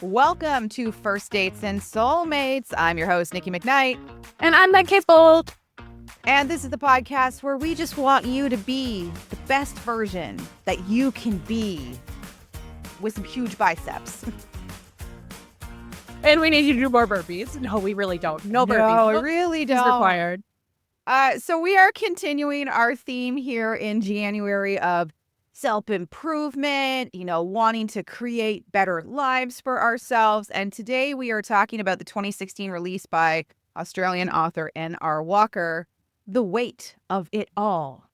Welcome to First Dates and Soulmates. I'm your host, Nikki McKnight. And I'm Meg Bold. And this is the podcast where we just want you to be the best version that you can be with some huge biceps. And we need you to do more burpees. No, we really don't. No burpees. No, we really don't. Is required. So we are continuing our theme here in January of self-improvement, wanting to create better lives for ourselves. And today we are talking about the 2016 release by Australian author N.R. Walker, The Weight of It All.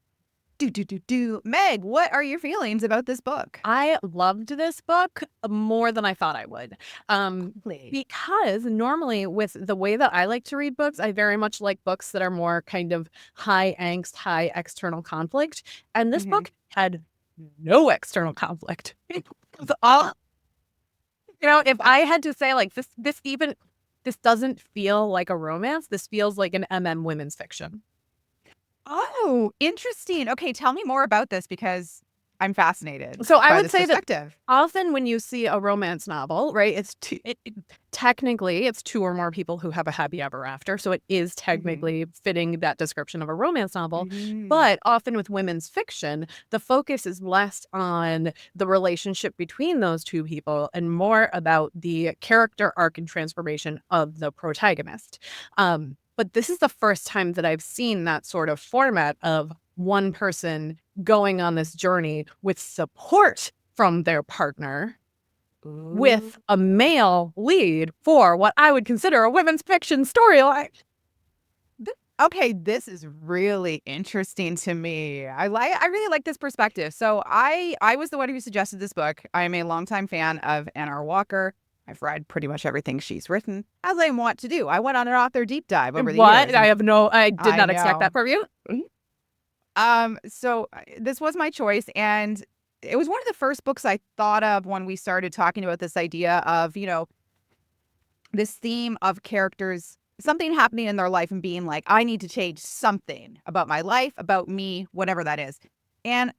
Meg, what are your feelings about this book? I loved this book more than I thought I would. Because normally with the way that I like to read books, I very much like books that are more kind of high angst, high external conflict. And this book had no external conflict. It was all, if I had to say like this doesn't feel like a romance. This feels like an women's fiction. Oh, interesting. Okay, tell me more about this because I'm fascinated. So I would say that often when you see a romance novel, right, it's technically it's two or more people who have a happy ever after. So it is technically fitting that description of a romance novel. But often with women's fiction, the focus is less on the relationship between those two people and more about the character arc and transformation of the protagonist. But this is the first time that I've seen that sort of format of one person going on this journey with support from their partner with a male lead for what I would consider a women's fiction storyline. Okay, this is really interesting to me. I really like this perspective. So I was the one who suggested this book. I am a longtime fan of N.R. Walker. I've read pretty much everything she's written, as I want to do. I went on an author deep dive over the years. I did not expect that from you. So this was my choice, and it was one of the first books I thought of when we started talking about this idea of, this theme of characters, something happening in their life and being like, I need to change something about my life, about me, whatever that is. And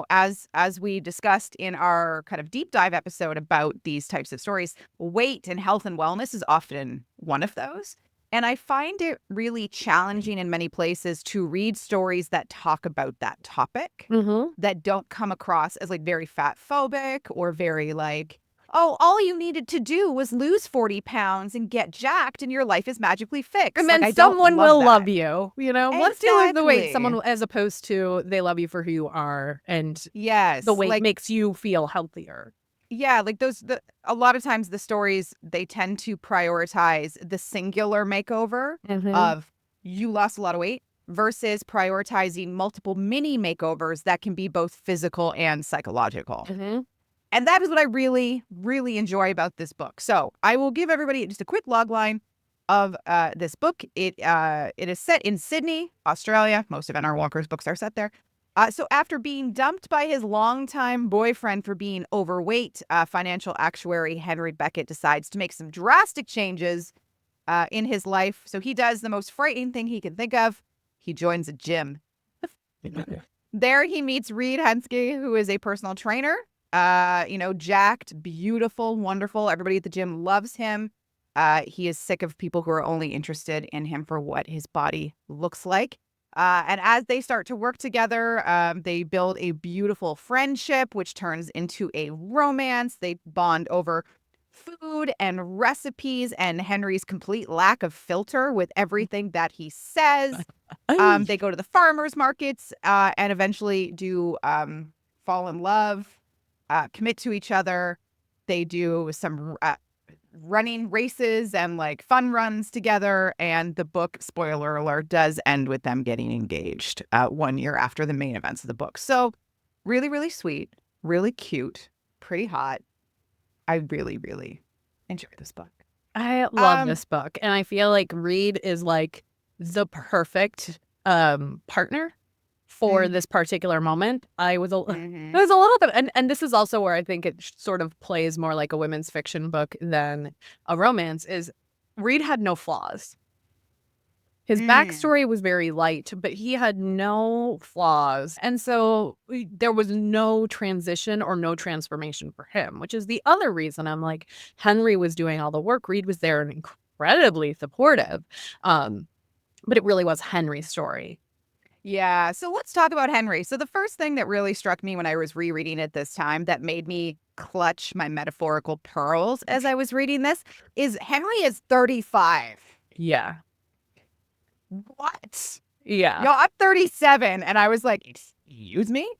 as we discussed in our kind of deep dive episode about these types of stories, weight and health and wellness is often one of those. And I find it really challenging in many places to read stories that talk about that topic, that don't come across as like very fat phobic or very like, oh, all you needed to do was lose 40 pounds and get jacked and your life is magically fixed. And then someone will love you, Let's deal with the weight. Someone, as opposed to they love you for who you are. And the weight makes you feel healthier. Yeah, like a lot of times the stories, they tend to prioritize the singular makeover of you lost a lot of weight versus prioritizing multiple mini makeovers that can be both physical and psychological. And that is what I really, really enjoy about this book. So I will give everybody just a quick logline of this book. It is set in Sydney, Australia. Most of N.R. Walker's books are set there. So after being dumped by his longtime boyfriend for being overweight, financial actuary Henry Beckett decides to make some drastic changes in his life. So he does the most frightening thing he can think of. He joins a gym. There he meets Reed Henske, who is a personal trainer. Jacked, beautiful, wonderful. Everybody at the gym loves him. He is sick of people who are only interested in him for what his body looks like. And as they start to work together, they build a beautiful friendship, which turns into a romance. They bond over food and recipes and Henry's complete lack of filter with everything that he says. They go to the farmers markets and eventually do fall in love, commit to each other. They do some running races and like fun runs together, and the book, spoiler alert, does end with them getting engaged 1 year after the main events of the book. So really, really sweet, really cute, pretty hot. I really, really enjoy this book. I love this book, and I feel like Reed is like the perfect partner for this particular moment. It was a little bit, and this is also where I think it sort of plays more like a women's fiction book than a romance, is Reed had no flaws. His backstory was very light, but he had no flaws. And so there was no transition or no transformation for him, which is the other reason I'm like, Henry was doing all the work. Reed was there and incredibly supportive. But it really was Henry's story. Yeah. So let's talk about Henry. So the first thing that really struck me when I was rereading it this time that made me clutch my metaphorical pearls as I was reading this is Henry is 35. Yeah. What? Yeah. Yo, I'm 37. And I was like, excuse me?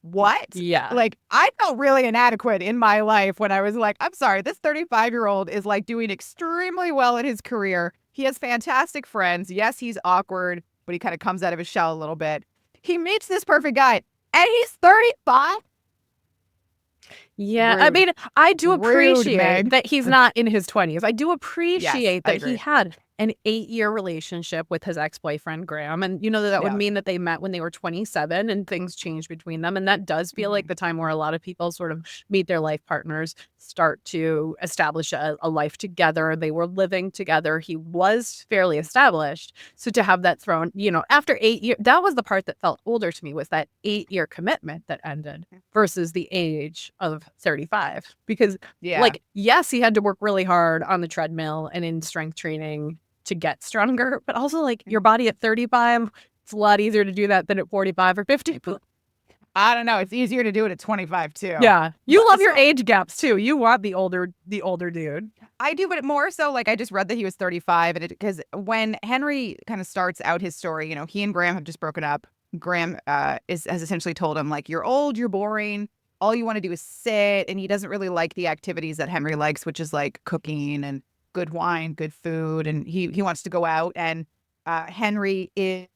What? Yeah. Like, I felt really inadequate in my life when I was like, I'm sorry, this 35-year-old is like doing extremely well in his career. He has fantastic friends. Yes, he's awkward, but he kind of comes out of his shell a little bit. He meets this perfect guy, and he's 35. Yeah, Rude. I mean, I do appreciate Meg. that he's not in his 20s. I do appreciate I that agree. he had an 8-year relationship with his ex-boyfriend, Graham. And, you know, that would mean that they met when they were 27 and things changed between them. And that does feel like the time where a lot of people sort of meet their life partners, start to establish a life together. They were living together. He was fairly established. So to have that thrown, you know, after 8 years, that was the part that felt older to me, was that 8-year commitment that ended versus the age of 35. Because, like, yes, he had to work really hard on the treadmill and in strength training to get stronger, but also, like, your body at 35, it's a lot easier to do that than at 45 or 50. I don't know. It's easier to do it at 25 too. Yeah. You love your age gaps too. You want the older dude. I do, but more so, like, I just read that he was 35, and because when Henry kind of starts out his story, you know, he and Graham have just broken up. Graham has essentially told him, like, you're old, you're boring, all you want to do is sit, and he doesn't really like the activities that Henry likes, which is like cooking and good wine, good food, and he wants to go out. And Henry is,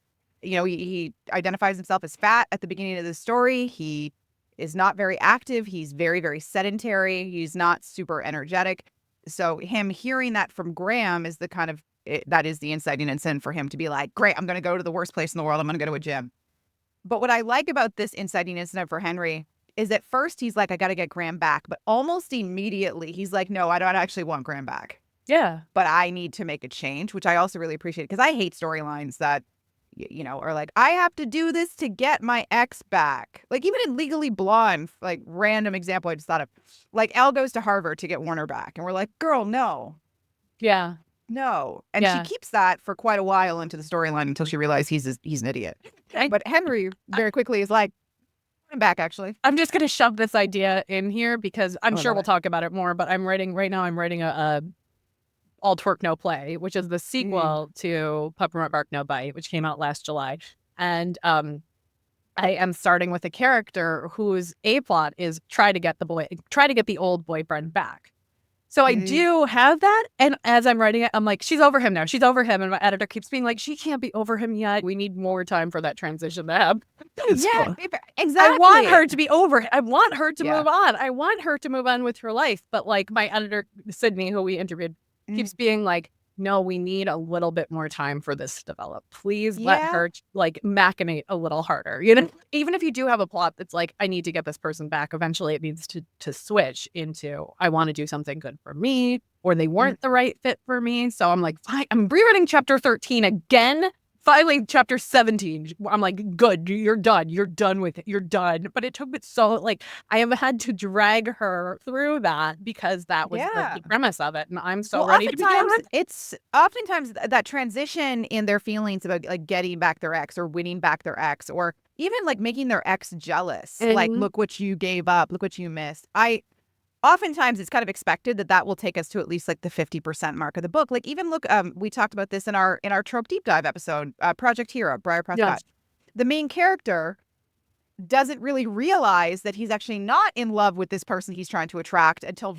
you know, he identifies himself as fat at the beginning of the story. He is not very active. He's very, very sedentary. He's not super energetic. So him hearing that from Graham is the kind of, that is the inciting incident for him to be like, great, I'm going to go to the worst place in the world. I'm going to go to a gym. But what I like about this inciting incident for Henry is at first he's like, I got to get Graham back. But almost immediately he's like, no, I don't actually want Graham back. Yeah. But I need to make a change, which I also really appreciate, because I hate storylines that, you know, are like, I have to do this to get my ex back. Like, even in Legally Blonde, like, random example I just thought of, like, Elle goes to Harvard to get Warner back. And we're like, girl, no. Yeah. No. And she keeps that for quite a while into the storyline until she realizes he's an idiot. But Henry very quickly is like, I'm back, actually. I'm just going to shove this idea in here because I'm sure we'll talk about it more, but I'm writing a All Twerk No Play, which is the sequel to Peppermint Bark No Bite, which came out last July. And I am starting with a character whose A plot is try to get the old boyfriend back. So I do have that. And as I'm writing it, I'm like, she's over him now. She's over him. And my editor keeps being like, she can't be over him yet. We need more time for that transition to happen. Yeah, exactly. I want her to be over. I want her to move on. I want her to move on with her life. But like my editor, Sydney, who we interviewed, keeps being like, no, we need a little bit more time for this to develop. Please let her like machinate a little harder. You know, even if you do have a plot that's like, I need to get this person back, eventually it needs to switch into, I want to do something good for me, or they weren't the right fit for me. So I'm like, fine, I'm rereading chapter 13 again. Finally, chapter 17, I'm like, good, you're done. You're done with it. You're done. But it took me so, like, I have had to drag her through that because that was the premise of it. And I'm so ready to be done. It's oftentimes that transition in their feelings about, like, getting back their ex or winning back their ex, or even, like, making their ex jealous. Like, look what you gave up. Look what you missed. Oftentimes it's kind of expected that will take us to at least like the 50% mark of the book. Like, even look, we talked about this in our trope deep dive episode, Project Hero, Briar, Prescott. Yes. The main character doesn't really realize that he's actually not in love with this person he's trying to attract until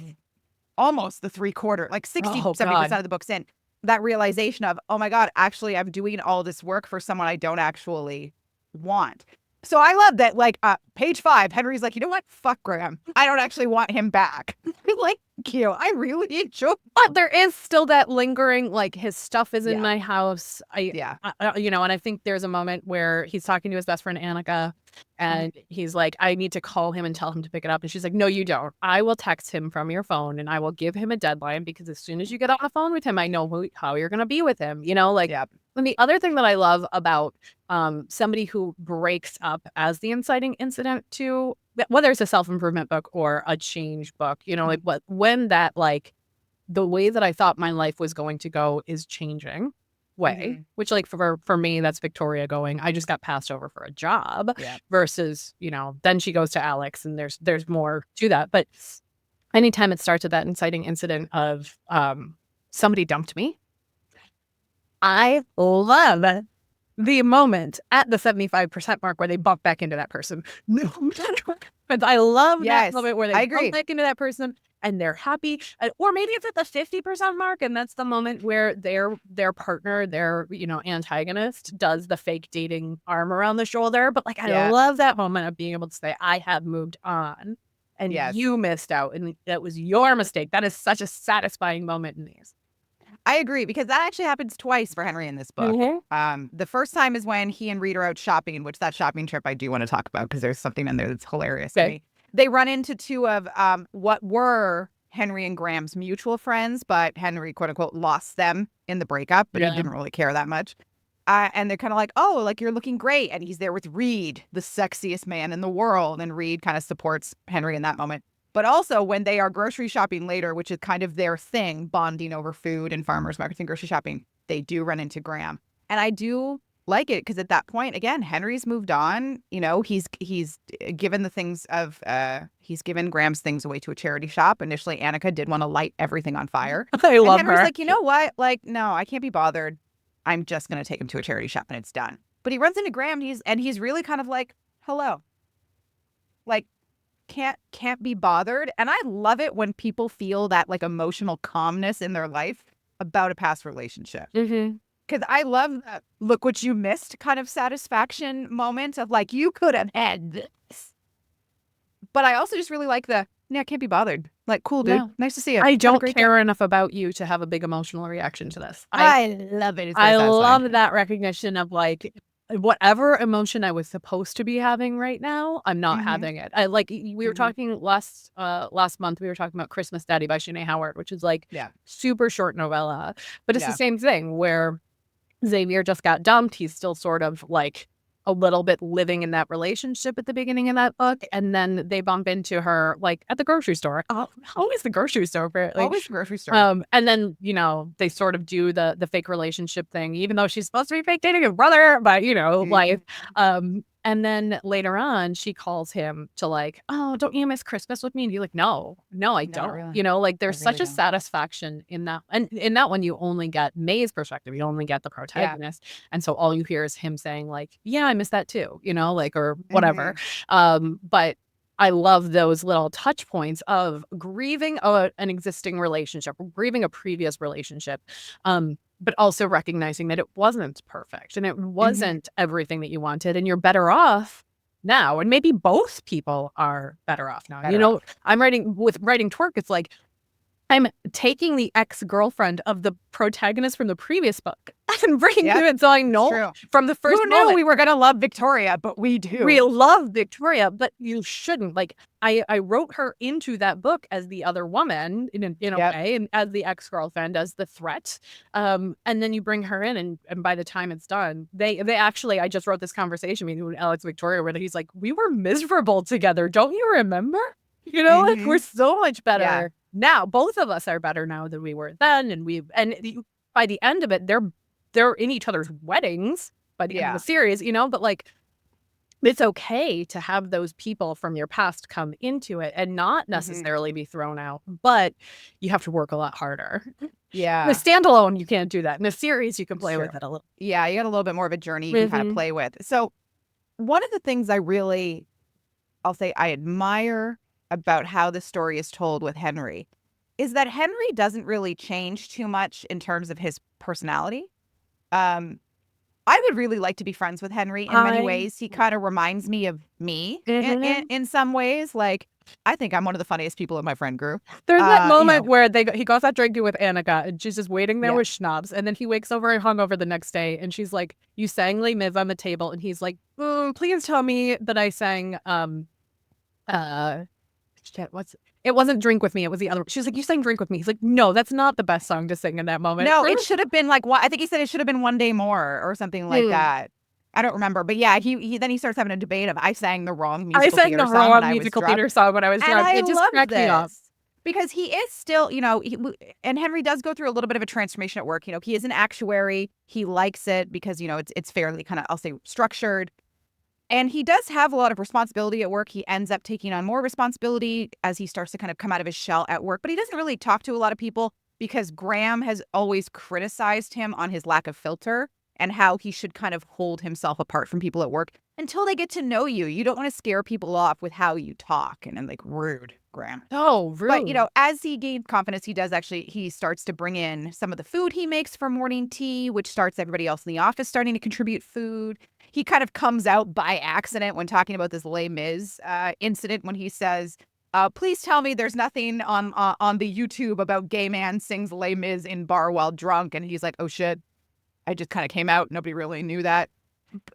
almost the 3/4, like 60-70% of the book's in. That realization of, oh my God, actually I'm doing all this work for someone I don't actually want. So I love that, like, page 5, Henry's like, you know what? Fuck Graham. I don't actually want him back. Like, you. I really enjoy. But there is still that lingering, like, his stuff is in my house. You know, and I think there's a moment where he's talking to his best friend, Annika, And he's like, I need to call him and tell him to pick it up. And she's like, no, you don't. I will text him from your phone and I will give him a deadline because as soon as you get on the phone with him, I know how you're going to be with him. You know, like, and the other thing that I love about somebody who breaks up as the inciting incident to, whether it's a self-improvement book or a change book, you know, like when that, like, the way that I thought my life was going to go is changing way, which, like, for me, that's Victoria going, I just got passed over for a job versus, you know, then she goes to Alex and there's more to that. But anytime it starts with that inciting incident of somebody dumped me, I love the moment at the 75% mark where they bump back into that person. No matter what. But I love that moment where they bump back into that person and they're happy. Or maybe it's at the 50% mark and that's the moment where their partner, their, you know, antagonist does the fake dating arm around the shoulder. But, like, I love that moment of being able to say, I have moved on and you missed out and that was your mistake. That is such a satisfying moment in these. I agree, because that actually happens twice for Henry in this book. The first time is when he and Reed are out shopping, which that shopping trip I do want to talk about because there's something in there that's hilarious to me. They run into two of what were Henry and Graham's mutual friends, but Henry, quote unquote, lost them in the breakup, but he didn't really care that much. And they're kind of like, oh, like, you're looking great. And he's there with Reed, the sexiest man in the world. And Reed kind of supports Henry in that moment. But also when they are grocery shopping later, which is kind of their thing, bonding over food and farmers markets and grocery shopping, they do run into Graham. And I do like it because at that point, again, Henry's moved on. You know, he's given the things of, he's given Graham's things away to a charity shop. Initially, Annika did want to light everything on fire. I love Henry's her. like, you know what? Like, no, I can't be bothered. I'm just going to take him to a charity shop and it's done. But he runs into Graham and he's really kind of like, hello. Like, can't be bothered. And I love it when people feel that, like, emotional calmness in their life about a past relationship. Because I love that look what you missed kind of satisfaction moment of, like, you could have had this. But I also just really like I can't be bothered. Like, cool, dude. Nice to see you. I don't care enough about you to have a big emotional reaction to this. I love it. I love that recognition of, like, whatever emotion I was supposed to be having right now, I'm not having it. I like, we were talking last month, we were talking about Christmas Daddy by Sinead Howard, which is, like, super short novella, but it's the same thing where Xavier just got dumped. He's still sort of, like, a little bit living in that relationship at the beginning of that book. And then they bump into her, like, at the grocery store. Always the grocery store. Always the grocery store. And then, you know, they sort of do the fake relationship thing, even though she's supposed to be fake dating her brother, but, you know, life. And then later on, she calls him to, like, oh, don't you miss Christmas with me? And he's like, no, I don't. Really. You know, like, there's such a satisfaction in that. And in that one, you only get May's perspective. You only get the protagonist. And so all you hear is him saying, like, yeah, I miss that too, you know, like, or whatever. But I love those little touch points of grieving an existing relationship, grieving a previous relationship. But also recognizing that it wasn't perfect and it wasn't everything that you wanted and you're better off now. And maybe both people are better off now. You know, I'm writing Twerk. It's like, I'm taking the ex-girlfriend of the protagonist from the previous book and bringing to it. So I know from the first moment. Who knew we were going to love Victoria, but we do. We love Victoria, but you shouldn't. Like, I wrote her into that book as the other woman in a way, and as the ex-girlfriend, as the threat. And then you bring her in, and by the time it's done, they actually, I just wrote this conversation with Alex Victoria where he's like, we were miserable together. Don't you remember? You know, like, we're so much better. Yeah. Now, both of us are better now than we were then, and by the end of it, they're in each other's weddings by the end of the series, you know. But, like, it's okay to have those people from your past come into it and not necessarily be thrown out, but you have to work a lot harder. Yeah, in a standalone, you can't do that. In a series, you can play with it a little. Yeah, you got a little bit more of a journey you can kind of play with. So, one of the things I'll say I admire about how the story is told with Henry is that Henry doesn't really change too much in terms of his personality. I would really like to be friends with Henry in many ways. He kind of reminds me of me in some ways. Like, I think I'm one of the funniest people in my friend group. There's that moment where he goes out drinking with Annika, and she's just waiting there with schnapps, and then he wakes over and hungover the next day, and she's like, "You sang Les Mis on the table," and he's like, "Please tell me that I sang it wasn't Drink With Me, it was the other." She's like, "You sang Drink With Me." He's like, "No, that's not the best song to sing in that moment." No, it should have been like I think he said it should have been One Day More or something like that. I don't remember, but yeah, he then he starts having a debate of I sang the wrong musical theater song when I was drunk. It just cracked me up. Because he is still, and Henry does go through a little bit of a transformation at work. He is an actuary. He likes it because, it's fairly kind of, I'll say, structured. And he does have a lot of responsibility at work. He ends up taking on more responsibility as he starts to kind of come out of his shell at work. But he doesn't really talk to a lot of people because Graham has always criticized him on his lack of filter and how he should kind of hold himself apart from people at work until they get to know you. You don't want to scare people off with how you talk and like rude, Graham. Oh, rude. But, as he gains confidence, he starts to bring in some of the food he makes for morning tea, which starts everybody else in the office starting to contribute food. He kind of comes out by accident when talking about this Les Mis incident when he says, please tell me there's nothing on the YouTube about gay man sings Les Mis in bar while drunk. And he's like, oh, shit. I just kind of came out. Nobody really knew that.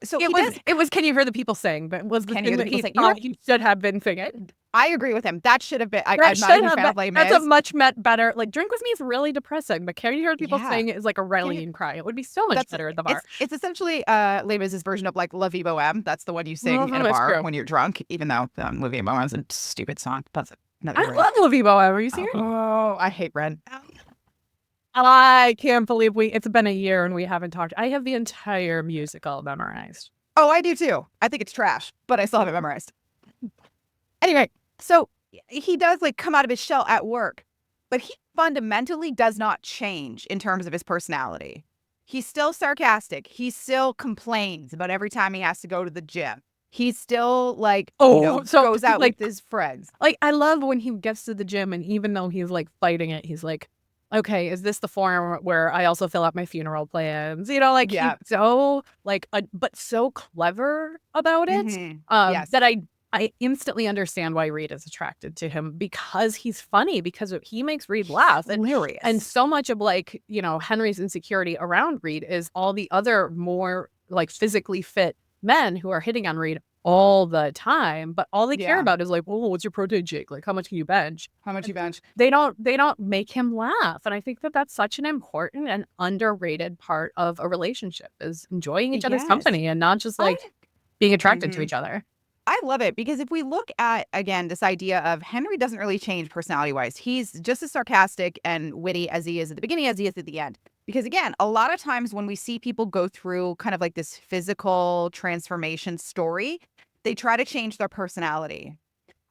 So it was Can You Hear the People Sing? But was the Can thing You Hear that the he People thought Sing? he should have been singing. I agree with him. That should have been. I'm not a huge fan of Les Mis. That's a much better. Like, Drink With Me is really depressing, but Can You Hear the People Sing is like a rallying cry. It would be so much better at the bar. It's essentially Les Mis' version of like La Vie Boheme. That's the one you sing in a bar when you're drunk, even though La Vie Boheme is a stupid song. That's I love La Vie Boheme. Are you serious? Oh, I hate Ren. I can't believe it's been a year and we haven't talked. I have the entire musical memorized. Oh, I do too. I think it's trash, but I still have it memorized. Anyway, so he does like come out of his shell at work, but he fundamentally does not change in terms of his personality. He's still sarcastic. He still complains about every time he has to go to the gym. He's still like, goes out with his friends. Like, I love when he gets to the gym and even though he's like fighting it, he's like, okay, is this the form where I also fill out my funeral plans? He's so but so clever about it that I instantly understand why Reed is attracted to him because he's funny, because he makes Reed laugh. Hilarious. And so much of Henry's insecurity around Reed is all the other more like physically fit men who are hitting on Reed all the time, but all they care about is like, oh, what's your protein shake? Like, how much can you bench? How much you bench? They don't make him laugh. And I think that that's such an important and underrated part of a relationship is enjoying each other's company and not just like being attracted to each other. I love it because if we look at, again, this idea of Henry doesn't really change personality-wise. He's just as sarcastic and witty as he is at the beginning as he is at the end. Because, again, a lot of times when we see people go through kind of like this physical transformation story, they try to change their personality.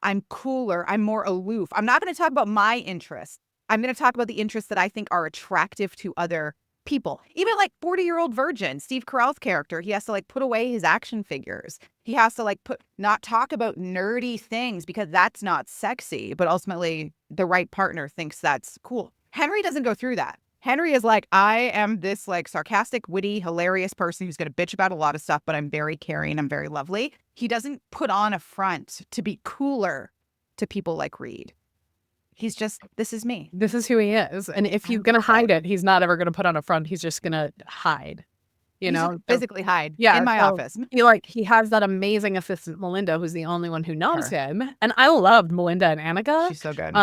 I'm cooler. I'm more aloof. I'm not going to talk about my interests. I'm going to talk about the interests that I think are attractive to other people. Even like 40-year-old virgin, Steve Carell's character, he has to like put away his action figures. He has to like not talk about nerdy things because that's not sexy, but ultimately the right partner thinks that's cool. Henry doesn't go through that. Henry is like, I am this like sarcastic, witty, hilarious person who's going to bitch about a lot of stuff, but I'm very caring. I'm very lovely. He doesn't put on a front to be cooler to people like Reed. He's just, this is me. This is who he is. And if you're going to hide it, he's not ever going to put on a front. He's just going to hide, physically hide in my office. He has that amazing assistant, Melinda, who's the only one who knows him. And I loved Melinda and Annika. She's so good.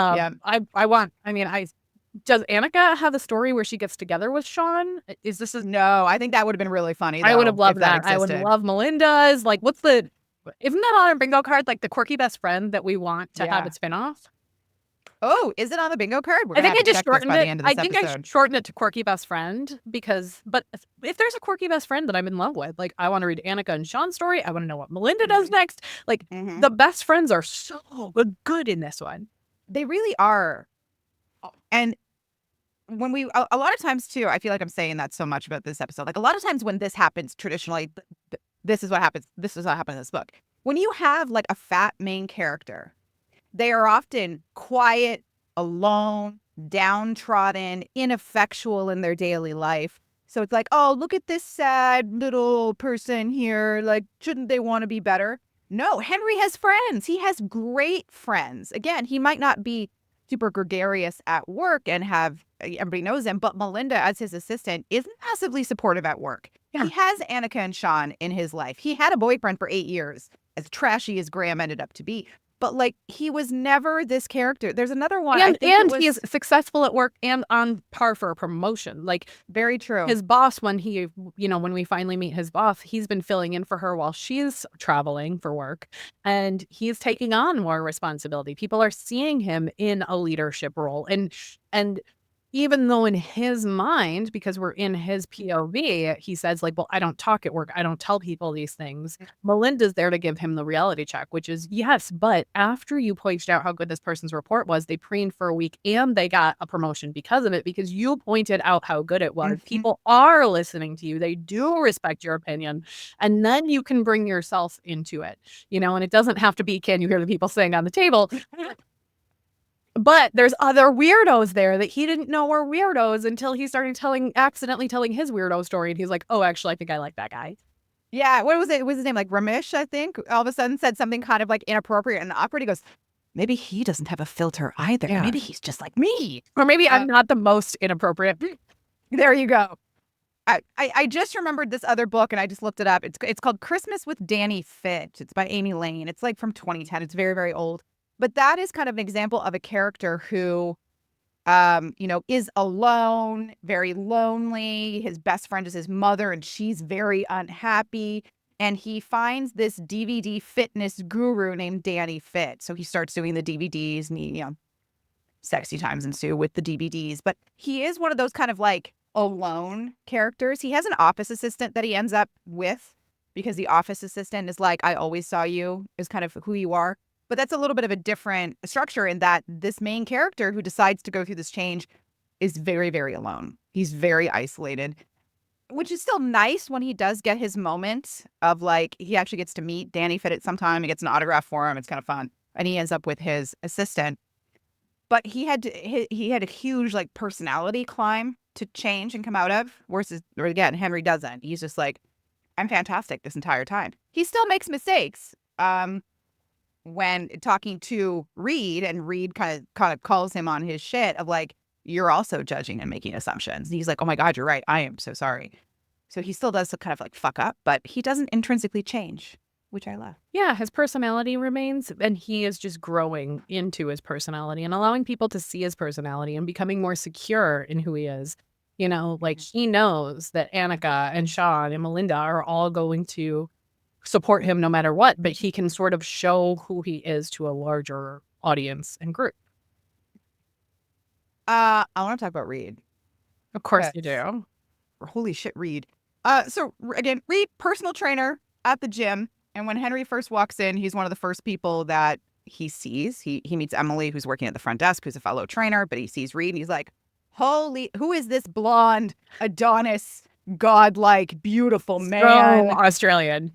Does Annika have a story where she gets together with Sean? No, I think that would have been really funny, though, I would have loved that. I would existed. love Melinda's. Like, isn't that on our bingo card? Like the quirky best friend that we want to have a spinoff? Oh, is it on the bingo card? I think I just shortened it. I shortened it to quirky best friend but if there's a quirky best friend that I'm in love with, like I want to read Annika and Sean's story. I want to know what Melinda does next. Like the best friends are so good in this one. They really are. And when a lot of times too, I feel like I'm saying that so much about this episode. Like a lot of times when this happens traditionally, this is what happens. This is what happened in this book. When you have like a fat main character, they are often quiet, alone, downtrodden, ineffectual in their daily life. So it's like, oh, look at this sad little person here. Like, shouldn't they want to be better? No, Henry has friends. He has great friends. Again, he might not be super gregarious at work and have everybody knows him, but Melinda, as his assistant, is massively supportive at work. Yeah. He has Annika and Sean in his life. He had a boyfriend for 8 years, as trashy as Graham ended up to be. But like, he was never this character. There's another one. And he is successful at work and on par for a promotion. Like, very true. His boss, when when we finally meet his boss, he's been filling in for her while she's traveling for work, and he's taking on more responsibility. People are seeing him in a leadership role, and even though in his mind, because we're in his POV, he says like, well, I don't talk at work. I don't tell people these things. Melinda's there to give him the reality check, which is yes. But after you pointed out how good this person's report was, they preened for a week and they got a promotion because of it, because you pointed out how good it was. People are listening to you. They do respect your opinion. And then you can bring yourself into it, and it doesn't have to be, can you hear the people saying on the table? But there's other weirdos there that he didn't know were weirdos until he started accidentally telling his weirdo story. And he's like, oh, actually, I think I like that guy. Yeah. What was it? What was his name? Like Ramesh, I think. All of a sudden said something kind of like inappropriate and awkward. He goes, maybe he doesn't have a filter either. Yeah. Maybe he's just like me. Or maybe I'm not the most inappropriate. There you go. I just remembered this other book and I just looked it up. It's called Christmas with Danny Fitch. It's by Amy Lane. It's like from 2010. It's very, very old. But that is kind of an example of a character who, is alone, very lonely. His best friend is his mother, and she's very unhappy. And he finds this DVD fitness guru named Danny Fit. So he starts doing the DVDs, and sexy times ensue with the DVDs. But he is one of those kind of like alone characters. He has an office assistant that he ends up with because the office assistant is like, I always saw you, is kind of who you are. But that's a little bit of a different structure in that this main character who decides to go through this change is very, very alone. He's very isolated, which is still nice when he does get his moment of like, he actually gets to meet Danny Fitch sometime. He gets an autograph for him. It's kind of fun. And he ends up with his assistant. But he had a huge like personality climb to change and come out of. Versus, or again, Henry doesn't. He's just like, I'm fantastic this entire time. He still makes mistakes. When talking to Reed, and Reed kind of calls him on his shit of like, you're also judging and making assumptions. And he's like, oh my God, you're right. I am so sorry. So he still does kind of like fuck up, but he doesn't intrinsically change, which I love. Yeah, his personality remains, and he is just growing into his personality and allowing people to see his personality and becoming more secure in who he is. Like he knows that Annika and Sean and Melinda are all going to support him no matter what, but he can sort of show who he is to a larger audience and group. I want to talk about Reed. Of course you do. Holy shit, Reed. So again, Reed, personal trainer at the gym. And when Henry first walks in, he's one of the first people that he sees. He meets Emily, who's working at the front desk, who's a fellow trainer, but he sees Reed and he's like, holy, who is this blonde Adonis godlike, beautiful man? So Australian,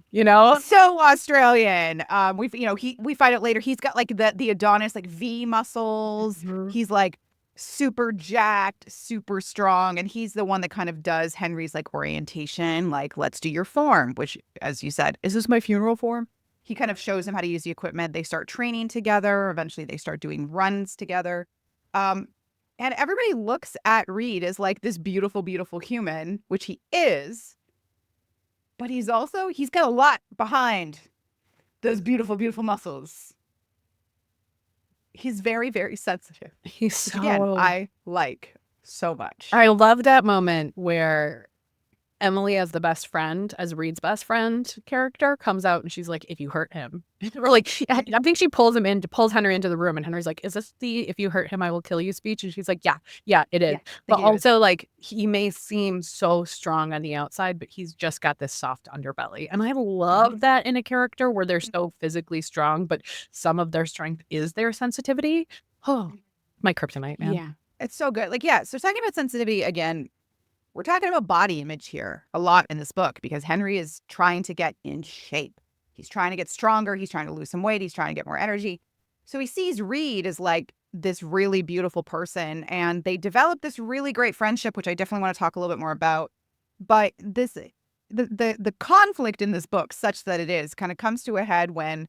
So Australian. We find out later he's got like the Adonis like V muscles. Mm-hmm. He's like super jacked, super strong, and he's the one that kind of does Henry's like orientation, like let's do your form, which, as you said, is this my funeral form? He kind of shows him how to use the equipment. They start training together. Eventually, they start doing runs together. And everybody looks at Reed as like this beautiful, beautiful human, which he is. But he's got a lot behind those beautiful, beautiful muscles. He's very, very sensitive. He's so... Again, I like so much. I love that moment where Emily, as the best friend, as Reed's best friend character, comes out and she's like, if you hurt him. Or like, I think she pulls Henry into the room, and Henry's like, is this the if you hurt him, I will kill you speech? And she's like, yeah, it is. Yeah, but also, like, he may seem so strong on the outside, but he's just got this soft underbelly. And I love that in a character where they're so physically strong, but some of their strength is their sensitivity. Oh, my kryptonite, man. Yeah, it's so good. Like, yeah, so talking about sensitivity again, we're talking about body image here a lot in this book because Henry is trying to get in shape. He's trying to get stronger. He's trying to lose some weight. He's trying to get more energy. So he sees Reed as like this really beautiful person, and they develop this really great friendship, which I definitely want to talk a little bit more about. But this the conflict in this book, such that it is, kind of comes to a head when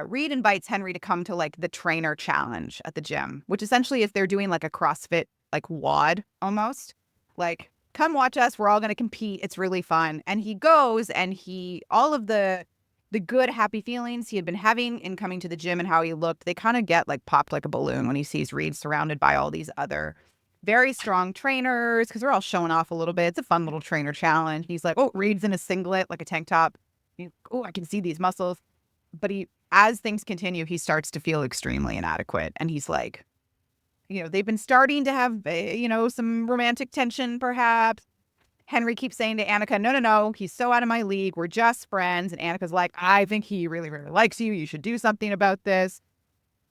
Reed invites Henry to come to like the trainer challenge at the gym, which essentially is they're doing like a CrossFit like WOD almost. Like, come watch us. We're all going to compete. It's really fun. And he goes, and all of the good, happy feelings he had been having in coming to the gym and how he looked, they kind of get like popped like a balloon when he sees Reed surrounded by all these other very strong trainers, because they're all showing off a little bit. It's a fun little trainer challenge. He's like, oh, Reed's in a singlet, like a tank top. Oh, I can see these muscles. But as things continue, he starts to feel extremely inadequate. And he's like, they've been starting to have, some romantic tension, perhaps. Henry keeps saying to Annika, no, he's so out of my league. We're just friends. And Annika's like, I think he really, really likes you. You should do something about this.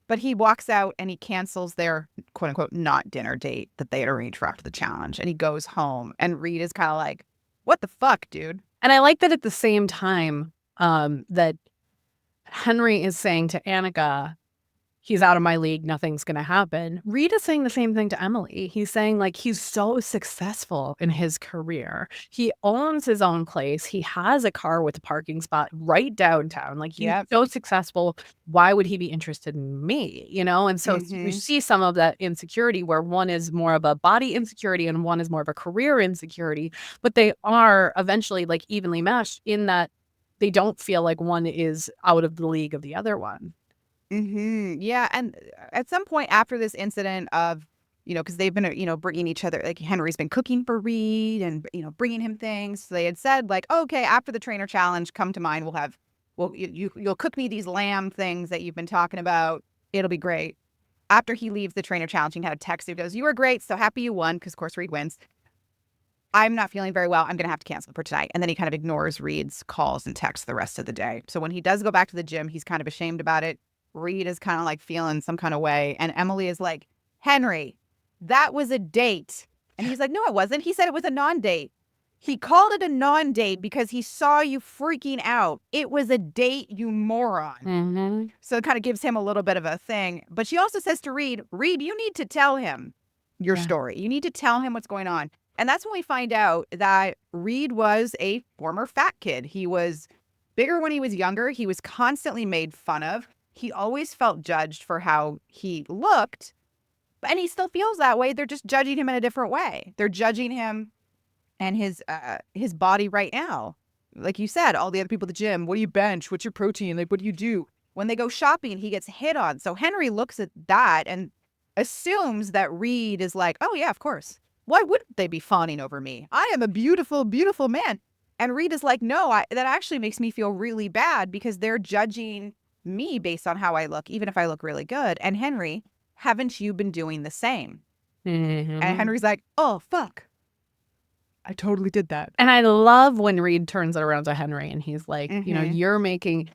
But he walks out and he cancels their quote unquote not dinner date that they had arranged for after the challenge. And he goes home. And Reed is kind of like, what the fuck, dude? And I like that at the same time that Henry is saying to Annika, he's out of my league, nothing's going to happen. Reed is saying the same thing to Emily. He's saying, like, he's so successful in his career. He owns his own place. He has a car with a parking spot right downtown. Like, he's so successful. Why would he be interested in me? And so you see some of that insecurity where one is more of a body insecurity and one is more of a career insecurity. But they are eventually, like, evenly matched in that they don't feel like one is out of the league of the other one. Yeah. And at some point after this incident of, because they've been, bringing each other, like Henry's been cooking for Reed and, bringing him things. So they had said like, okay, after the trainer challenge, come to mine. You'll cook me these lamb things that you've been talking about. It'll be great. After he leaves the trainer challenge, he had a text who goes, you were great. So happy you won. Because of course Reed wins. I'm not feeling very well. I'm going to have to cancel for tonight. And then he kind of ignores Reed's calls and texts the rest of the day. So when he does go back to the gym, he's kind of ashamed about it. Reed is kind of like feeling some kind of way. And Emily is like, Henry, that was a date. And he's like, no, it wasn't. He said it was a non-date. He called it a non-date because he saw you freaking out. It was a date, you moron. So it kind of gives him a little bit of a thing. But she also says to Reed, you need to tell him your story. You need to tell him what's going on. And that's when we find out that Reed was a former fat kid. He was bigger when he was younger. He was constantly made fun of. He always felt judged for how he looked. And he still feels that way. They're just judging him in a different way. They're judging him and his body right now. Like you said, all the other people at the gym, what do you bench? What's your protein? Like, what do you do? When they go shopping, he gets hit on. So Henry looks at that and assumes that Reed is like, oh, yeah, of course. Why wouldn't they be fawning over me? I am a beautiful, beautiful man. And Reed is like, no, that actually makes me feel really bad because they're judging me based on how I look, even if I look really good. And Henry, haven't you been doing the same? And Henry's like, oh, fuck. I totally did that. And I love when Reed turns it around to Henry and he's like, you're making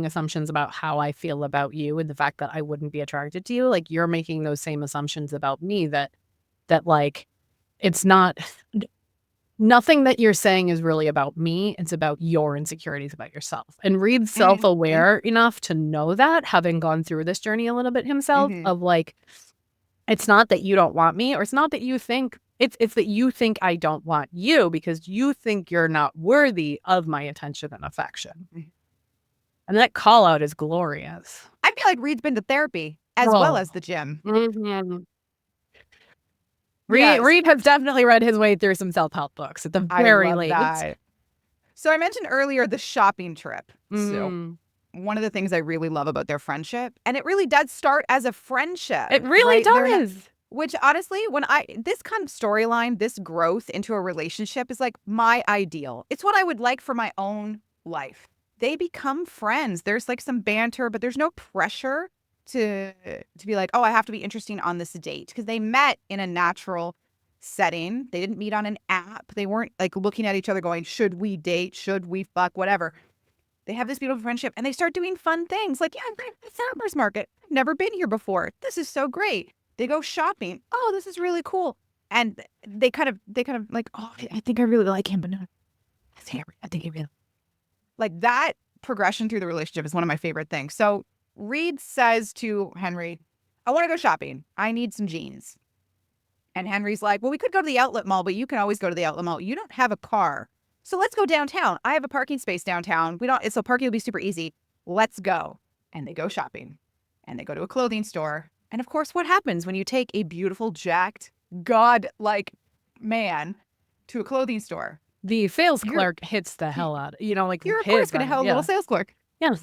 assumptions about how I feel about you and the fact that I wouldn't be attracted to you. Like, you're making those same assumptions about me that like, it's not, nothing that you're saying is really about me. It's about your insecurities about yourself. And Reed's self-aware enough to know that, having gone through this journey a little bit himself, of like, it's not that you don't want me, or it's not that you think, it's that you think I don't want you because you think you're not worthy of my attention and affection. And that call out is glorious. I feel like Reed's been to therapy as well as the gym. Reed has definitely read his way through some self-help books at the very least. That. So I mentioned earlier the shopping trip. So one of the things I really love about their friendship, and it really does start as a friendship. It really does. Which honestly, this kind of storyline, this growth into a relationship is like my ideal. It's what I would like for my own life. They become friends. There's like some banter, but there's no pressure to be like, oh, I have to be interesting on this date, because they met in a natural setting. They didn't meet on an app. They weren't like looking at each other going, should we date? Should we fuck? Whatever. They have this beautiful friendship and they start doing fun things like, yeah, I'm going to the farmer's market. I've never been here before. This is so great. They go shopping. Oh, this is really cool. And they kind of like, oh, I think I really like him, but no, that's Harry. I think he really like that progression through the relationship is one of my favorite things. So Reed says to Henry, I want to go shopping. I need some jeans. And Henry's like, well, we could go to the outlet mall, but you can always go to the outlet mall. You don't have a car. So let's go downtown. I have a parking space downtown. So parking will be super easy. Let's go. And they go shopping and they go to a clothing store. And of course, what happens when you take a beautiful, jacked, god-like man to a clothing store? The sales clerk hits the hell out. Like you're of course going to have a little sales clerk. Yeah.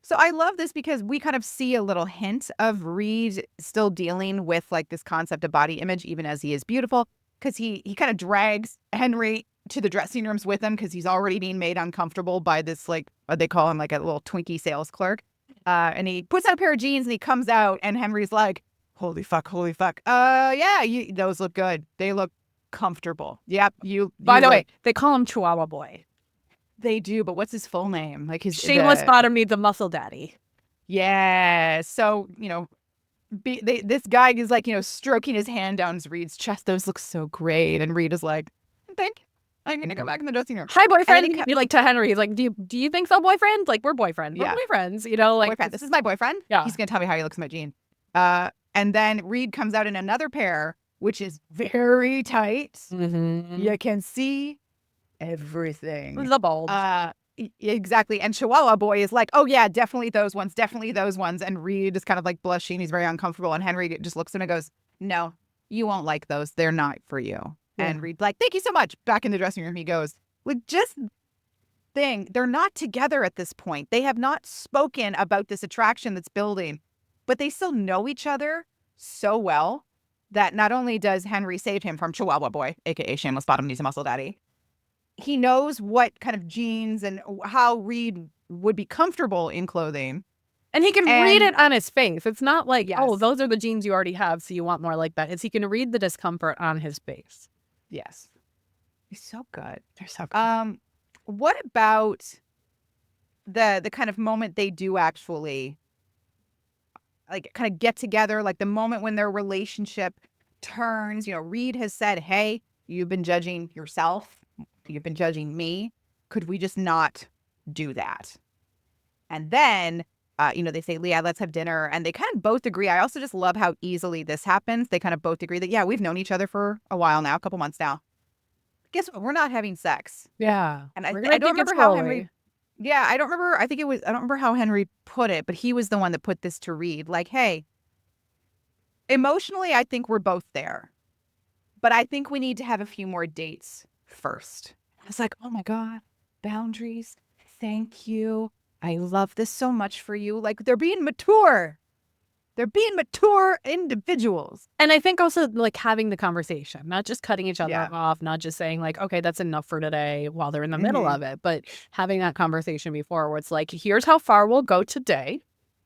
So I love this because we kind of see a little hint of Reed still dealing with like this concept of body image, even as he is beautiful, because he kind of drags Henry to the dressing rooms with him because he's already being made uncomfortable by this, like, what they call him, like a little Twinkie sales clerk. And he puts on a pair of jeans and he comes out and Henry's like, holy fuck. Yeah, those look good. They look comfortable. Yep. By the way, they call him Chihuahua Boy. They do, but what's his full name? Like his shameless sodomy, the muscle daddy. Yeah. So, this guy is like, stroking his hand down Reed's chest. Those look so great. And Reed is like, thank you. I'm going to go back in the dressing room. Hi, boyfriend. You like to Henry. He's like, do you think so, boyfriend? Like, we're boyfriends. Yeah. We're boyfriends. Like boyfriend. This is my boyfriend. Yeah. He's going to tell me how he looks in my jean. And then Reed comes out in another pair, which is very tight. Mm-hmm. You can see everything. The bulge. Exactly. And Chihuahua Boy is like, oh, yeah, definitely those ones. And Reed is kind of like blushing. He's very uncomfortable. And Henry just looks at him and goes, no, you won't like those. They're not for you. Yeah. And Reed's like, thank you so much. Back in the dressing room he goes. They're not together at this point. They have not spoken about this attraction that's building, but they still know each other so well that not only does Henry save him from Chihuahua Boy, aka shameless bottom knees and muscle daddy, he knows what kind of jeans and how Reed would be comfortable in clothing. And he can read it on his face. It's not like, yes. Oh, those are the jeans you already have, so you want more like that. He can read the discomfort on his face. Yes. He's so good. They're so good. What about the kind of moment they do actually like kind of get together, like the moment when their relationship turns? Reed has said, hey, you've been judging yourself. You've been judging me. Could we just not do that? And then, they say, Leah, let's have dinner. And they kind of both agree. I also just love how easily this happens. They kind of both agree that, yeah, we've known each other for a while now, a couple months now. Guess what? We're not having sex. Yeah. And I don't remember how Henry. Yeah, I don't remember. I don't remember how Henry put it, but he was the one that put this to Reed. Like, hey, emotionally, I think we're both there. But I think we need to have a few more dates first. I was like, oh my God, boundaries. Thank you. I love this so much for you. Like, they're being mature. They're being mature individuals. And I think also like having the conversation, not just cutting each other off, not just saying like, okay, that's enough for today while they're in the middle of it, but having that conversation before where it's like, here's how far we'll go today.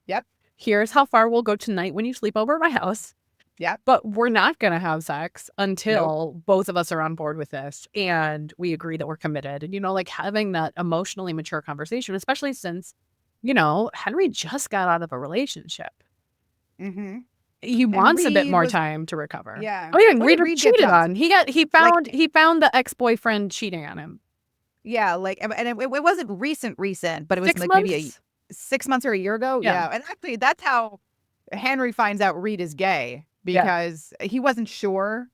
Yep. Here's how far we'll go tonight when you sleep over at my house. Yeah. But we're not going to have sex until both of us are on board with this and we agree that we're committed. And, like having that emotionally mature conversation, especially since, Henry just got out of a relationship. Mm-hmm. He wants a bit more time to recover. Yeah. Oh, yeah. Reed cheated on. He found the ex-boyfriend cheating on him. Yeah. Like, and it wasn't recent, but it was 6 like months? maybe 6 months or a year ago. Yeah. And actually, that's how Henry finds out Reed is gay. Because he wasn't sure.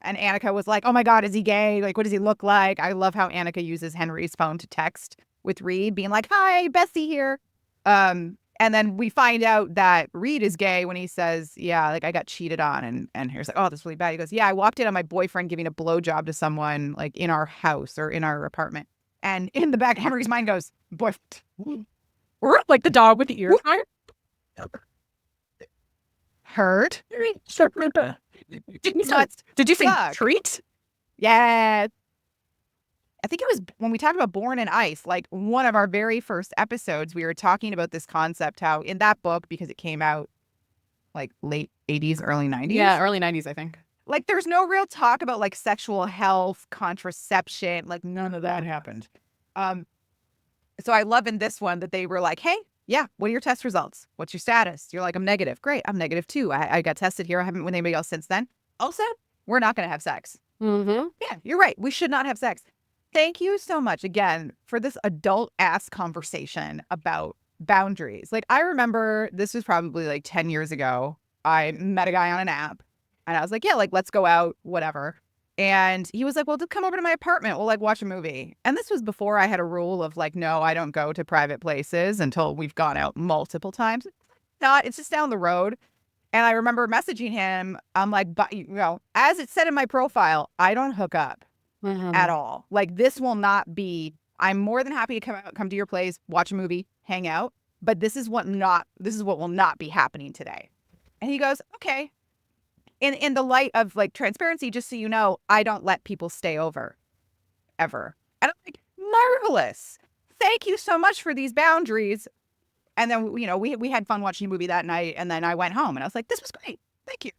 And Annika was like, oh my God, is he gay? Like, what does he look like? I love how Annika uses Henry's phone to text with Reed, being like, hi, Bessie here. And then we find out that Reed is gay when he says, yeah, like I got cheated on. And here's like, oh, that's really bad. He goes, yeah, I walked in on my boyfriend giving a blowjob to someone like in our house or in our apartment. And in the back, Henry's mind goes, boyfriend. Like the dog with the ears. Heard. Did you say treat? Yeah. I think it was when we talked about Born in Ice, like one of our very first episodes, we were talking about this concept, how in that book, because it came out like late 80s, early 90s. Yeah, early 90s, I think. Like there's no real talk about like sexual health, contraception, like none of that happened. So I love in this one that they were like, hey, yeah, what are your test results? What's your status? You're like, I'm negative. Great, I'm negative too. I got tested here. I haven't with anybody else since then. Also, we're not going to have sex. Mm-hmm. Yeah, you're right. We should not have sex. Thank you so much again for this adult-ass conversation about boundaries. Like, I remember this was probably like 10 years ago. I met a guy on an app and I was like, yeah, like, let's go out, whatever. And he was like, well, just come over to my apartment. We'll like watch a movie. And this was before I had a rule of like, no, I don't go to private places until we've gone out multiple times. It's just down the road. And I remember messaging him. I'm like, but as it said in my profile, I don't hook up at all. Like, this will not be, I'm more than happy to come to your place, watch a movie, hang out. But this is what will not be happening today. And he goes, okay. In the light of like transparency, just so you know, I don't let people stay over ever. And I'm like, marvelous. Thank you so much for these boundaries. And then, we had fun watching a movie that night. And then I went home and I was like, this was great. Thank you.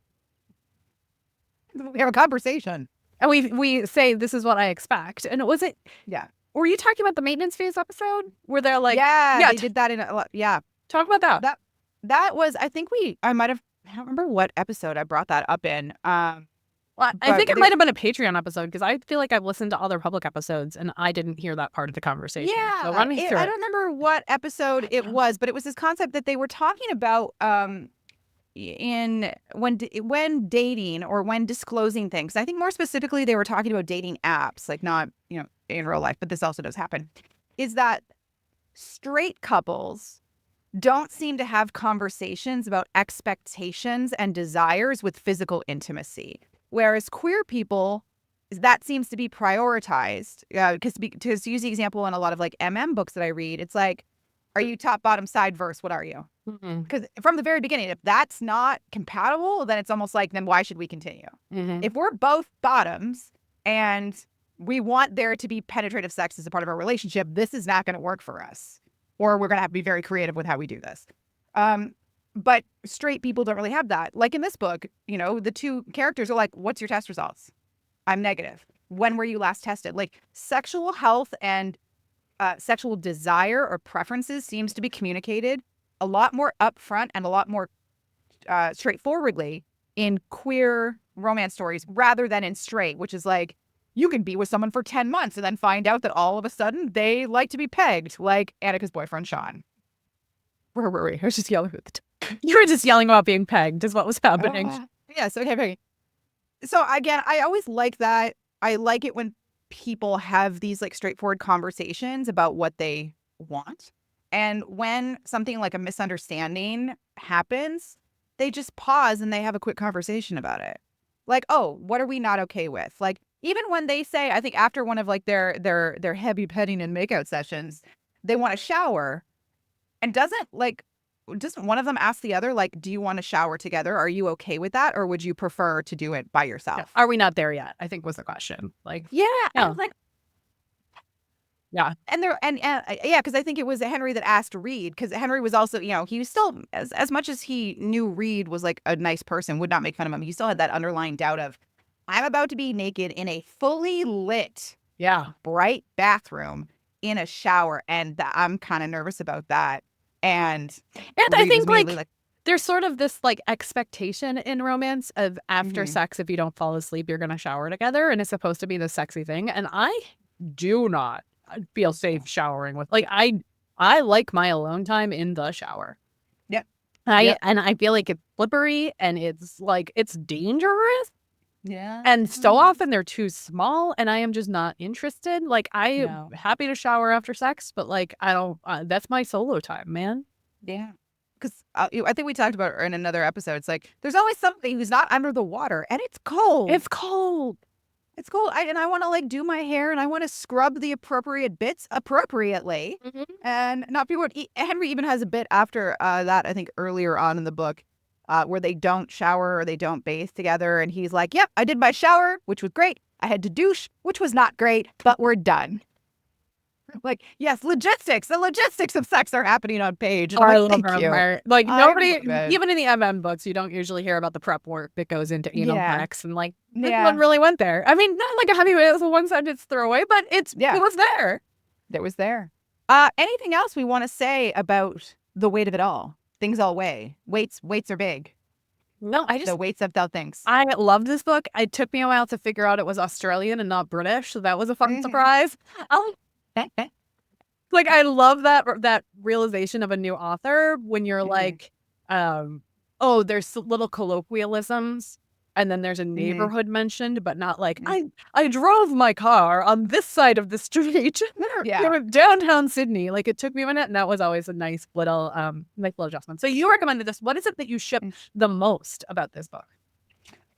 We have a conversation. And we say, this is what I expect. And was it? Yeah. Were you talking about the maintenance phase episode? Where they're like, they did that Talk about that. That was, I don't remember what episode I brought that up in. Well, I think it might have been a Patreon episode because I feel like I've listened to other public episodes and I didn't hear that part of the conversation. Yeah. So run me through I don't remember what episode it was, but it was this concept that they were talking about in when dating or when disclosing things. I think more specifically they were talking about dating apps, like not, in real life, but this also does happen, is that straight couples don't seem to have conversations about expectations and desires with physical intimacy. Whereas queer people, that seems to be prioritized. Because to use the example in a lot of like books that I read, it's like, are you top, bottom, side, verse? What are you? Because from the very beginning, if that's not compatible, then it's almost like, then why should we continue? If we're both bottoms and we want there to be penetrative sex as a part of our relationship, this is not going to work for us. Or we're going to have to be very creative with how we do this. But straight people don't really have that. Like in this book, the two characters are like, what's your test results? I'm negative. When were you last tested? Like sexual health and sexual desire or preferences seems to be communicated a lot more upfront and a lot more straightforwardly in queer romance stories rather than in straight, which is like, you can be with someone for 10 months and then find out that all of a sudden they like to be pegged, like Annika's boyfriend, Sean. Where were we? I was just yelling. You were just yelling about being pegged is what was happening. Yes, okay. So again, I always like that. I like it when people have these like straightforward conversations about what they want. And when something like a misunderstanding happens, they just pause and they have a quick conversation about it. Like, oh, what are we not okay with? Like, even when they say, I think after one of like their heavy petting and makeout sessions, they want to shower, and doesn't one of them ask the other, like, do you want to shower together? Are you okay with that? Or would you prefer to do it by yourself? Are we not there yet? I think was the question. Like, yeah. I was like, yeah. And because I think it was Henry that asked Reed, because Henry was also, he was still, as much as he knew Reed was like a nice person, would not make fun of him, he still had that underlying doubt of, I'm about to be naked in a fully lit, bright bathroom in a shower, and I'm kind of nervous about that. And I think like there's sort of this like expectation in romance of after sex, if you don't fall asleep, you're going to shower together, and it's supposed to be the sexy thing. And I do not feel safe showering with, like, I like my alone time in the shower. Yep. And I feel like it's slippery and it's like, it's dangerous. Yeah. And so often they're too small and I am just not interested. Like, I'm happy to shower after sex, but like, I don't, that's my solo time, man. Yeah. Because I think we talked about it in another episode. It's like, there's always somebody who's not under the water and it's cold. It's cold. It's cold. And I want to like do my hair and I want to scrub the appropriate bits appropriately. And not be what Henry even has a bit after that, I think earlier on in the book, where they don't shower or they don't bathe together. And he's like, yep, I did my shower, which was great. I had to douche, which was not great, but we're done. Like, yes, logistics. The logistics of sex are happening on page. I love thank you. Like, nobody, even in the books, you don't usually hear about the prep work that goes into anal sex. And like, this one really went there. I mean, not like a heavyweight, it was a one-sentence throwaway, but it was there. It was there. Anything else we want to say about the weight of it all? Things all weigh. Weights are big. No, the weights of things. I loved this book. It took me a while to figure out it was Australian and not British, so that was a fun surprise. Like, I love that realization of a new author when you're like, oh, there's little colloquialisms And then there's a neighborhood mentioned, but not like, I drove my car on this side of the street. Yeah. Downtown Sydney. Like, it took me a minute, and that was always a nice little adjustment. So you recommended this. What is it that you ship the most about this book?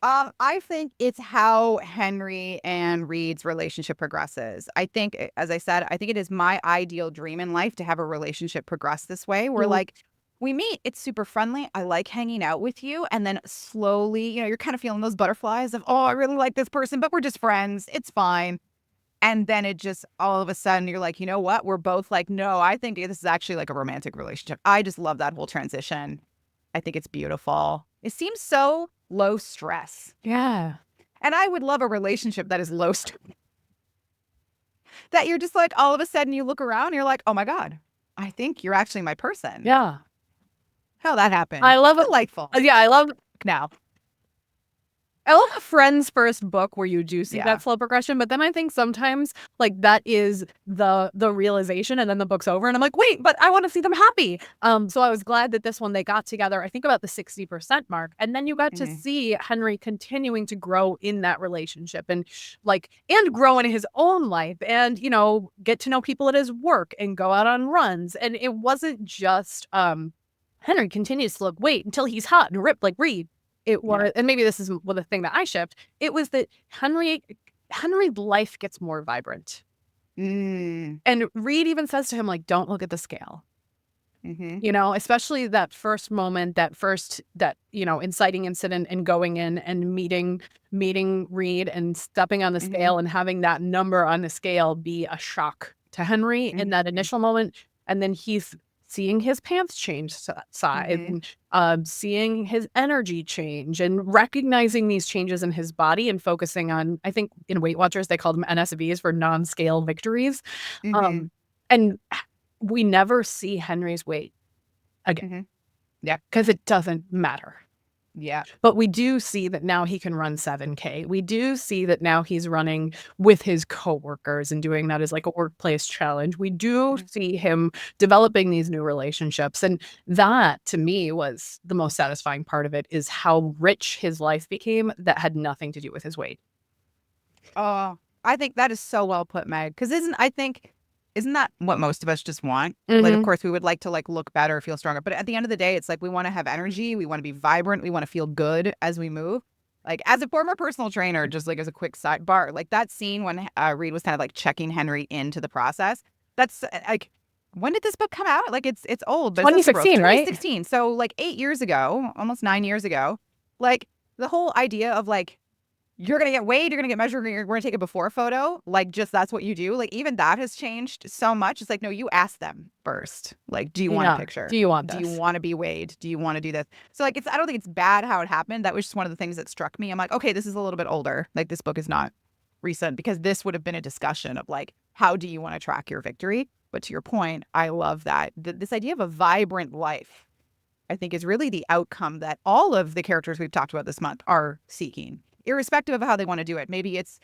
I think it's how Henry and Reed's relationship progresses. I think, as I said, I think it is my ideal dream in life to have a relationship progress this way, where like we meet, it's super friendly. I like hanging out with you. And then slowly, you're kind of feeling those butterflies of, oh, I really like this person, but we're just friends. It's fine. And then it just all of a sudden you're like, you know what? We're both like, no, I think this is actually like a romantic relationship. I just love that whole transition. I think it's beautiful. It seems so low stress. Yeah. And I would love a relationship that is low stress. That you're just like, all of a sudden you look around and you're like, oh my God, I think you're actually my person. Yeah. How that happened. I love it. Delightful. Yeah, I love now. I love a friend's first book where you do see that slow progression, but then I think sometimes like that is the realization, and then the book's over and I'm like, wait, but I want to see them happy. So I was glad that this one they got together, I think about the 60% mark, and then you got to see Henry continuing to grow in that relationship and grow in his own life and, get to know people at his work and go out on runs. And it wasn't just Henry continues to wait until he's hot and ripped like Reed. It was, and maybe this is the thing that I shipped. It was that Henry's life gets more vibrant. And Reed even says to him, like, don't look at the scale. Especially that first moment, that inciting incident and going in and meeting Reed and stepping on the scale and having that number on the scale be a shock to Henry in that initial moment. And then he's seeing his pants change size, seeing his energy change and recognizing these changes in his body and focusing on, I think in Weight Watchers, they called them NSVs for non-scale victories. And we never see Henry's weight again. Yeah. Because it doesn't matter. Yeah. But we do see that now he can run 7K. We do see that now he's running with his coworkers and doing that as like a workplace challenge. We do see him developing these new relationships. And that to me was the most satisfying part of it, is how rich his life became that had nothing to do with his weight. Oh, I think that is so well put, Meg. Because isn't that what most of us just want? Like, of course, we would like to look better, feel stronger. But at the end of the day, it's like we want to have energy. We want to be vibrant. We want to feel good as we move. Like, as a former personal trainer, just like as a quick sidebar, like that scene when Reed was kind of like checking Henry into the process. That's like, when did this book come out? Like, it's old. But 2016, right? 2016. So like 8 years ago, almost 9 years ago, like the whole idea of like, you're going to get weighed, you're going to get measured, we're going to take a before photo. Like, just that's what you do. Like, even that has changed so much. It's like, no, you ask them first. Like, do you want a picture? Do you want this? Do you want to be weighed? Do you want to do this? So, like, I don't think it's bad how it happened. That was just one of the things that struck me. I'm like, okay, this is a little bit older. Like, this book is not recent, because this would have been a discussion of, like, how do you want to track your victory? But to your point, I love that. This idea of a vibrant life, I think, is really the outcome that all of the characters we've talked about this month are seeking, irrespective of how they want to do it. Maybe it's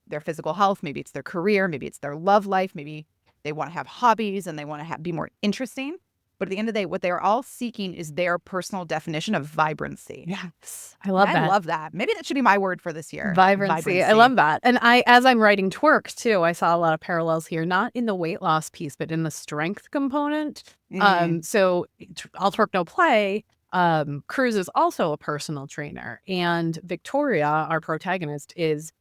their physical health, maybe it's their career, maybe it's their love life, maybe they want to have hobbies and they want to be more interesting. But at the end of the day, what they are all seeking is their personal definition of vibrancy. Yes. I love that. I love that. Maybe that should be my word for this year. Vibrancy. I love that. And as I'm writing Twerk too, I saw a lot of parallels here, not in the weight loss piece, but in the strength component. So I'll Twerk No Play. Cruz is also a personal trainer, and Victoria, our protagonist, is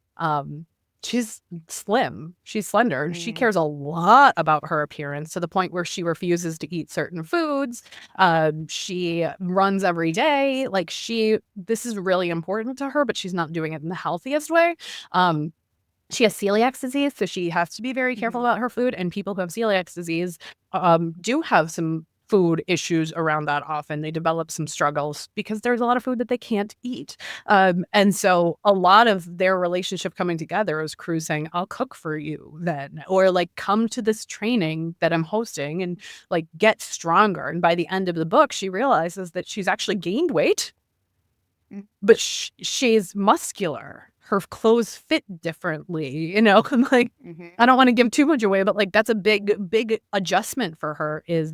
she's slim, she's slender. She cares a lot about her appearance, to the point where she refuses to eat certain foods. She runs every day. Like, this is really important to her, but she's not doing it in the healthiest way. She has celiac disease, so she has to be very careful about her food. And people who have celiac disease do have some food issues around that often. They develop some struggles because there's a lot of food that they can't eat. And so a lot of their relationship coming together is Cruz saying, I'll cook for you then, or like, come to this training that I'm hosting and like get stronger. And by the end of the book, she realizes that she's actually gained weight, but she's muscular. Her clothes fit differently, like, I don't want to give too much away, but like, that's a big adjustment for her, is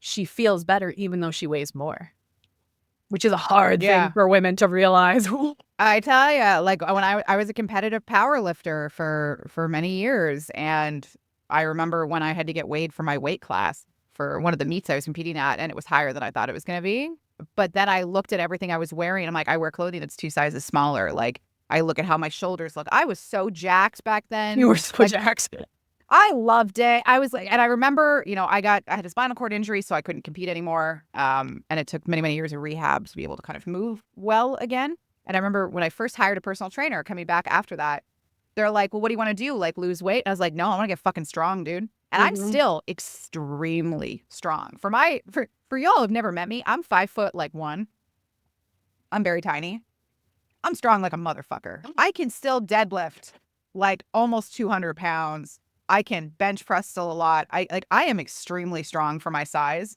she feels better even though she weighs more, which is a hard thing for women to realize. I tell you, like when I was a competitive power lifter for many years, and I remember when I had to get weighed for my weight class for one of the meets I was competing at, and it was higher than I thought it was going to be. But then I looked at everything I was wearing. I'm like, I wear clothing that's 2 sizes smaller. Like I look at how my shoulders look. I was so jacked back then. You were so like, jacked. I loved it. I was like, and I remember, I had a spinal cord injury, so I couldn't compete anymore. And it took many, many years of rehab to be able to kind of move well again. And I remember when I first hired a personal trainer coming back after that, they're like, well, what do you want to do? Like lose weight? And I was like, no, I want to get fucking strong, dude. And I'm still extremely strong. For y'all who've never met me, I'm 5'1". I'm very tiny. I'm strong like a motherfucker. I can still deadlift like almost 200 pounds. I can bench press still a lot. I am extremely strong for my size.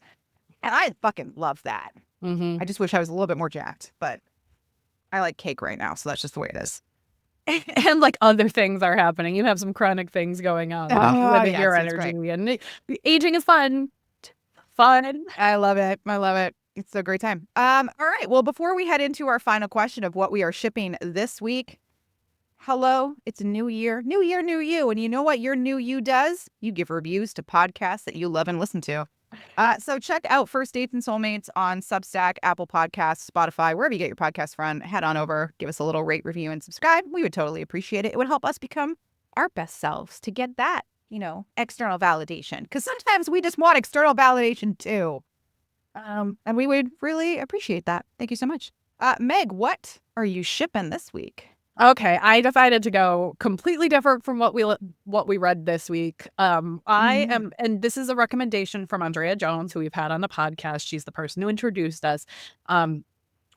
And I fucking love that. I just wish I was a little bit more jacked, but I like cake right now, so that's just the way it is. And like other things are happening. You have some chronic things going on with your energy. And aging is fun. I love it. I love it. It's a great time. All right. Well, before we head into our final question of what we are shipping this week, hello, it's a new year. New year, new you. And you know what your new you does? You give reviews to podcasts that you love and listen to. So check out First Dates and Soulmates on Substack, Apple Podcasts, Spotify, wherever you get your podcast from. Head on over, give us a little rate, review, and subscribe. We would totally appreciate it. It would help us become our best selves to get that, external validation. Because sometimes we just want external validation too. And we would really appreciate that. Thank you so much. Meg, what are you shipping this week? Okay, I decided to go completely different from what we read this week. I am, and this is a recommendation from Andrea Jones, who we've had on the podcast. She's the person who introduced us. One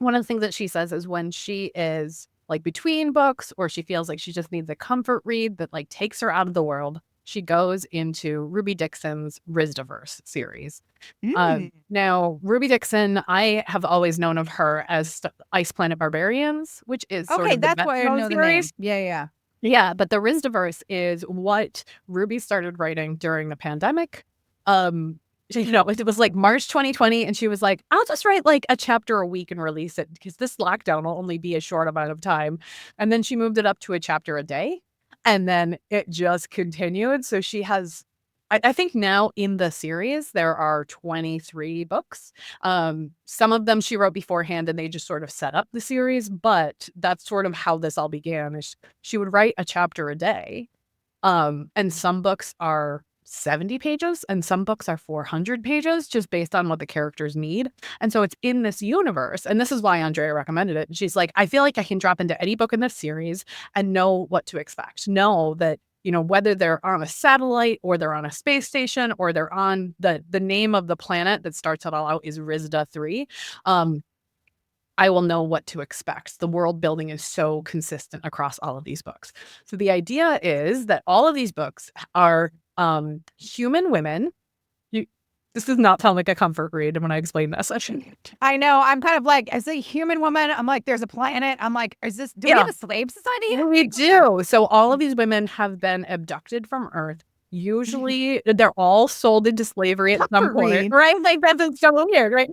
of the things that she says is when she is like between books, or she feels like she just needs a comfort read that like takes her out of the world, she goes into Ruby Dixon's Risdaverse series. Now, Ruby Dixon, I have always known of her as Ice Planet Barbarians, which is sort of that's why I know series. The name. Yeah, but the Risdaverse is what Ruby started writing during the pandemic. It was like March 2020, and she was like, I'll just write like a chapter a week and release it because this lockdown will only be a short amount of time. And then she moved it up to a chapter a day. And then it just continued. So she has, I think now in the series, there are 23 books. Some of them she wrote beforehand and they just sort of set up the series. But that's sort of how this all began. Is she would write a chapter a day. And some books are 70 pages and some books are 400 pages just based on what the characters need. And so it's in this universe. And this is why Andrea recommended it. She's like, I feel like I can drop into any book in this series and know what to expect. Know that, whether they're on a satellite or they're on a space station or they're on the name of the planet that starts it all out is Risda 3. I will know what to expect. The world building is so consistent across all of these books. So the idea is that all of these books are human women. This does not sound like a comfort read when I explain this. I know. I'm kind of like, as a human woman, I'm like, there's a planet. I'm like, do we have a slave society? We do. So all of these women have been abducted from Earth. Usually they're all sold into slavery at some point, right? Like that's so weird, right?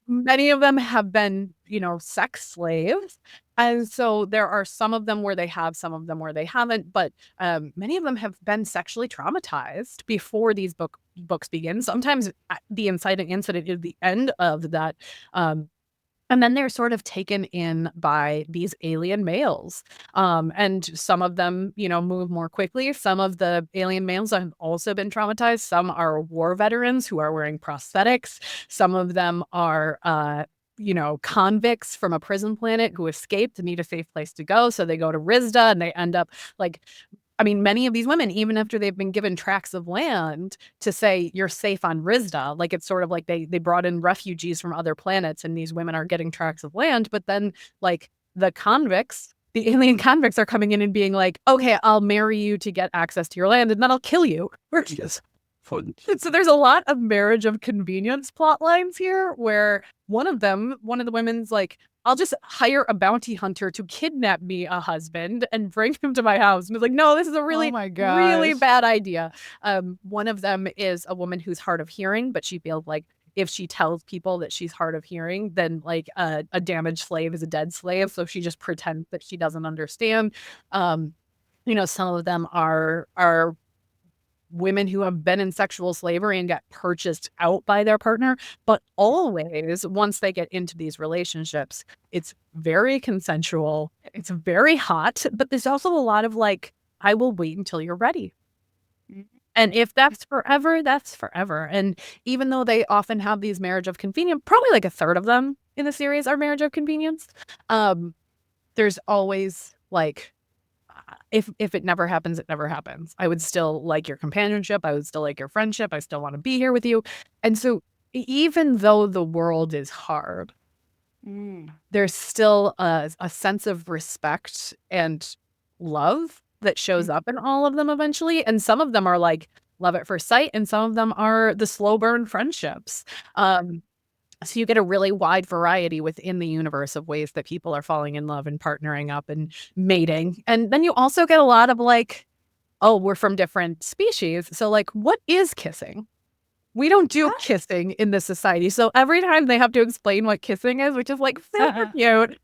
Many of them have been, sex slaves. And so there are some of them where they have, some of them where they haven't. But many of them have been sexually traumatized before these books begin. Sometimes the inciting incident is the end of that. And then they're sort of taken in by these alien males. And some of them, move more quickly. Some of the alien males have also been traumatized. Some are war veterans who are wearing prosthetics. Some of them are, convicts from a prison planet who escaped and need a safe place to go. So they go to Risda and they end up many of these women, even after they've been given tracts of land to say you're safe on Risda, like it's sort of like they brought in refugees from other planets and these women are getting tracts of land. But then like the alien convicts are coming in and being like, okay, I'll marry you to get access to your land and then I'll kill you. So there's a lot of marriage of convenience plot lines here where one of the women's like, I'll just hire a bounty hunter to kidnap me a husband and bring him to my house. And it's like, no, this is a really, really bad idea. One of them is a woman who's hard of hearing, but she feels like if she tells people that she's hard of hearing, then like a damaged slave is a dead slave. So she just pretends that she doesn't understand. Some of them are women who have been in sexual slavery and got purchased out by their partner. But always, once they get into these relationships, it's very consensual. It's very hot, but there's also a lot of like, I will wait until you're ready. And if that's forever, that's forever. And even though they often have these marriage of convenience, probably like a third of them in the series are marriage of convenience. There's always like, if it never happens, it never happens. I would still like your companionship. I would still like your friendship. I still want to be here with you. And so even though the world is hard, there's still a sense of respect and love that shows up in all of them eventually. And some of them are like love at first sight, and some of them are the slow burn friendships. So you get a really wide variety within the universe of ways that people are falling in love and partnering up and mating. And then you also get a lot of like, oh, we're from different species. So like, what is kissing? We don't do kissing in this society. So every time they have to explain what kissing is, which is like super cute.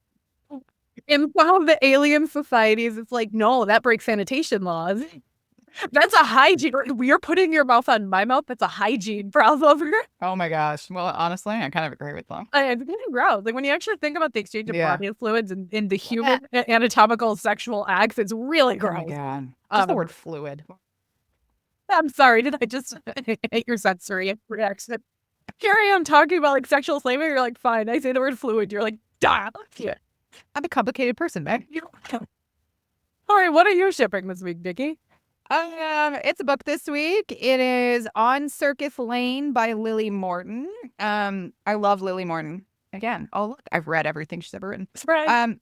In some of the alien societies, it's like, no, that breaks sanitation laws. That's a hygiene. You're putting your mouth on my mouth. That's a hygiene problem. Oh my gosh. Well, honestly, I kind of agree with them. It's kind of gross. Like when you actually think about the exchange of body fluids in the human anatomical sexual acts, it's really gross. Oh my God. Just the word fluid. I'm sorry. Did I just hate your sensory reaction? Carry on talking about like sexual slavery. You're like, fine. I say the word fluid. You're like, duh. Yeah. I'm a complicated person, Meg. All right. What are you shipping this week, Nikki? It's a book this week. It is On Circus Lane by Lily Morton. I love Lily Morton. Again, oh look, I've read everything she's ever written. Surprise.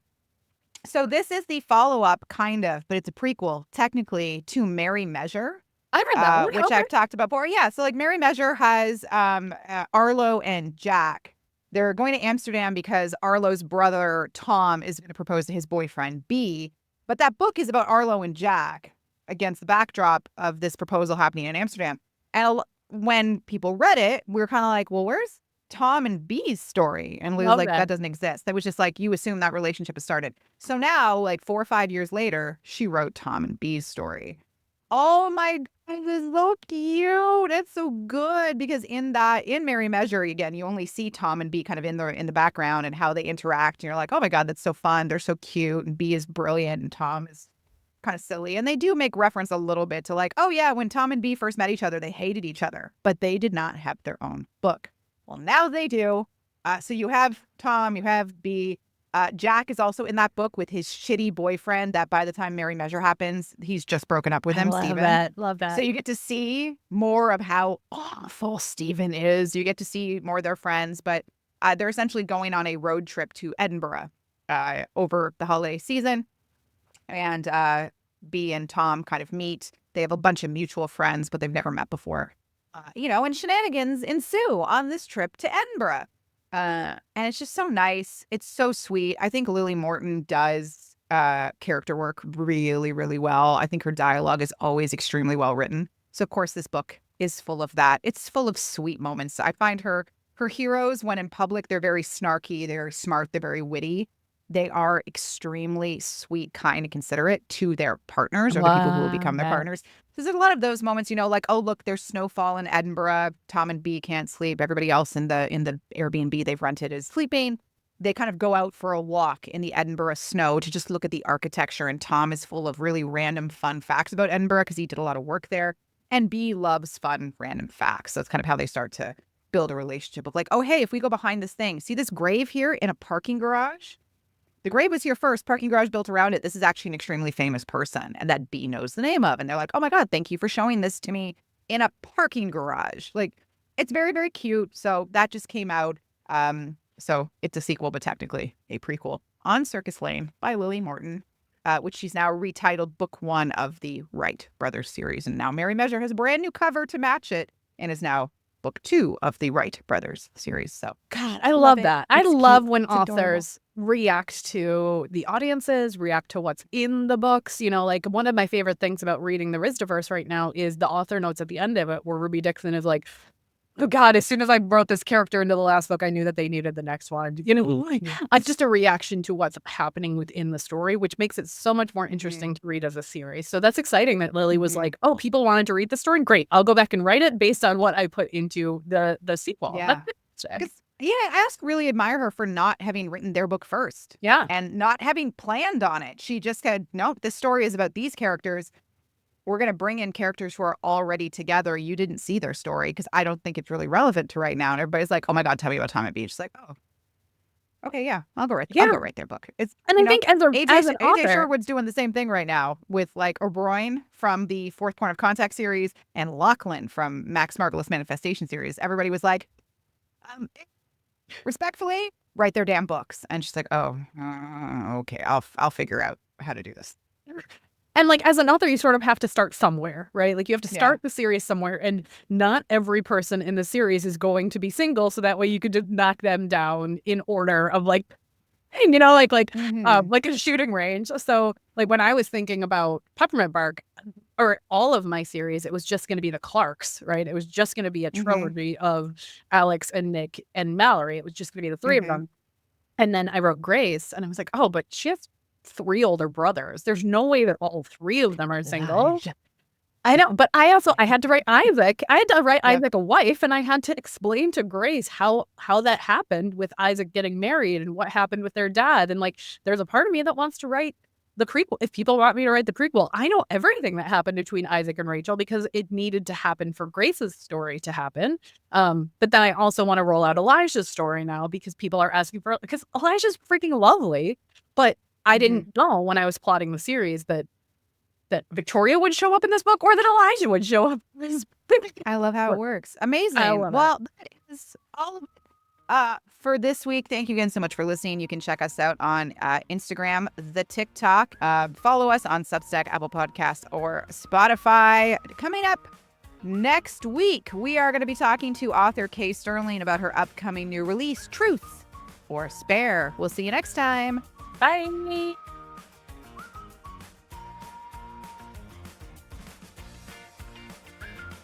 So this is the follow-up, kind of, but it's a prequel, technically, to Merry Measure. I read that one. Which I've talked about before. Yeah, so like Merry Measure has Arlo and Jack. They're going to Amsterdam because Arlo's brother, Tom, is going to propose to his boyfriend, B. But that book is about Arlo and Jack against the backdrop of this proposal happening in Amsterdam. And when people read it, we were kind of like, well, where's Tom and B's story? And Lou's like, that doesn't exist. That was just like, you assume that relationship has started. So now, like 4 or 5 years later, she wrote Tom and B's story. Oh my God, it's so cute. It's so good because in Merry Measure, again, you only see Tom and B kind of in the background and how they interact. And you're like, oh my God, that's so fun. They're so cute. And B is brilliant and Tom is kind of silly. And they do make reference a little bit to like, oh yeah, when Tom and B first met each other, they hated each other, but they did not have their own book. Well, now they do. So you have Tom, you have B. Jack is also in that book with his shitty boyfriend that by the time Merry Measure happens, he's just broken up with him, Stephen. Love that. So you get to see more of how awful Stephen is. You get to see more of their friends, but they're essentially going on a road trip to Edinburgh over the holiday season. And B and Tom kind of meet. They have a bunch of mutual friends, but they've never met before. And shenanigans ensue on this trip to Edinburgh. And it's just so nice. It's so sweet. I think Lily Morton does character work really, really well. I think her dialogue is always extremely well written. So, of course, this book is full of that. It's full of sweet moments. I find her heroes, when in public, they're very snarky, they're smart, they're very witty. They are extremely sweet, kind, and considerate to their partners or the people who will become their partners. There's a lot of those moments, like, oh, look, there's snowfall in Edinburgh. Tom and B can't sleep. Everybody else in the Airbnb they've rented is sleeping. They kind of go out for a walk in the Edinburgh snow to just look at the architecture. And Tom is full of really random fun facts about Edinburgh because he did a lot of work there. And B loves fun, random facts. So it's kind of how they start to build a relationship of like, oh, hey, if we go behind this thing, see this grave here in a parking garage? The grave was here first, parking garage built around it. This is actually an extremely famous person and that B knows the name of. And they're like, oh my God, thank you for showing this to me in a parking garage. Like, it's very, very cute. So that just came out. So it's a sequel, but technically a prequel. On Circus Lane by Lily Morton, which she's now retitled Book 1 of the Wright Brothers series. And now Merry Measure has a brand new cover to match it and is now Book 2 of the Wright Brothers series. So, God, I love that. I love when it's authors react to the audiences, react to what's in the books. Like one of my favorite things about reading the Risdaverse right now is the author notes at the end of it where Ruby Dixon is like, oh God, as soon as I wrote this character into the last book, I knew that they needed the next one. You know, like, it's just a reaction to what's happening within the story, which makes it so much more interesting to read as a series. So that's exciting that Lily was like, oh, people wanted to read the story. Great. I'll go back and write it based on what I put into the sequel. Yeah. I also really admire her for not having written their book first. Yeah. And not having planned on it. She just said, nope, this story is about these characters. We're going to bring in characters who are already together. You didn't see their story because I don't think it's really relevant to right now. And everybody's like, oh my God, tell me about Time at Beach. It's like, oh, okay, yeah, I'll go write their book. It's and I think as an AJ author, Sherwood's doing the same thing right now with like O'Brien from the Fourth Point of Contact series and Lachlan from Mac's Marvelous Manifestation series. Everybody was like, respectfully, write their damn books. And she's like, oh, okay, I'll figure out how to do this. And like as an author, you sort of have to start somewhere, right? Like you have to start the series somewhere, and not every person in the series is going to be single. So that way you could just knock them down in order of like, you know, like a shooting range. So like when I was thinking about Peppermint Bark or all of my series, it was just going to be the Clarks, right? It was just going to be a trilogy of Alex and Nick and Mallory. It was just going to be the three of them. And then I wrote Grace, and I was like, oh, but she has 3 older brothers. There's no way that all 3 of them are single. I know, but I had to write Isaac. I had to write Isaac a wife, and I had to explain to Grace how that happened with Isaac getting married and what happened with their dad. And like, there's a part of me that wants to write the prequel. If people want me to write the prequel, I know everything that happened between Isaac and Rachel because it needed to happen for Grace's story to happen. But then I also want to roll out Elijah's story now because people are asking for, because Elijah's freaking lovely, but I didn't know when I was plotting the series that Victoria would show up in this book or that Elijah would show up in this book. I love how it works. Amazing. Well, that is all of it for this week. Thank you again so much for listening. You can check us out on Instagram, the TikTok. Follow us on Substack, Apple Podcasts, or Spotify. Coming up next week, we are going to be talking to author Kay Sterling about her upcoming new release, Truth or Spare. We'll see you next time. Bye.